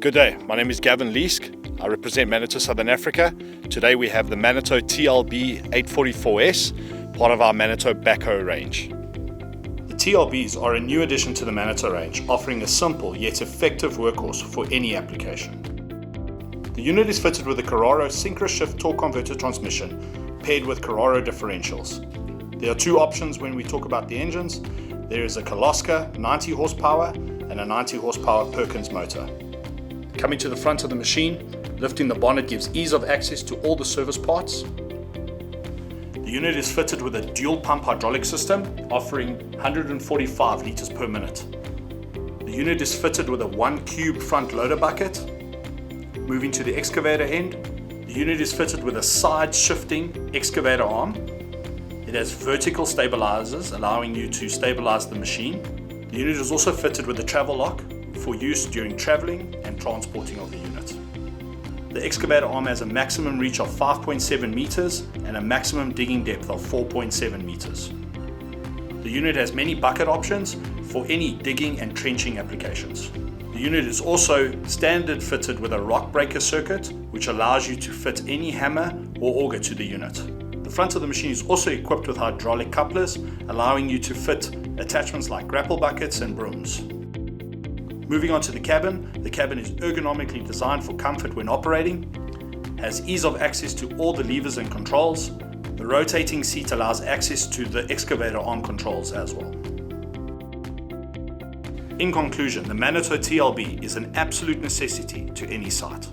Good day, my name is Gavin Leask. I represent Manitou, Southern Africa. Today we have the Manitou TLB 844S, part of our Manitou Backhoe range. The TLBs are a new addition to the Manitou range, offering a simple yet effective workhorse for any application. The unit is fitted with a Carraro synchro-shift torque converter transmission paired with Carraro differentials. There are two options when we talk about the engines. There is a Koloska 90 horsepower and a 90 horsepower Perkins motor. Coming to the front of the machine, lifting the bonnet gives ease of access to all the service parts. The unit is fitted with a dual pump hydraulic system offering 145 litres per minute. The unit is fitted with a 1 cube front loader bucket. Moving to the excavator end, the unit is fitted with a side shifting excavator arm. It has vertical stabilizers allowing you to stabilize the machine. The unit is also fitted with a travel lock for use during traveling and transporting of the unit. The excavator arm has a maximum reach of 5.7 meters and a maximum digging depth of 4.7 meters. The unit has many bucket options for any digging and trenching applications. The unit is also standard fitted with a rock breaker circuit, which allows you to fit any hammer or auger to the unit. The front of the machine is also equipped with hydraulic couplers, allowing you to fit attachments like grapple buckets and brooms. Moving on to the cabin is ergonomically designed for comfort when operating, has ease of access to all the levers and controls. The rotating seat allows access to the excavator arm controls as well. In conclusion, the Manitou TLB is an absolute necessity to any site.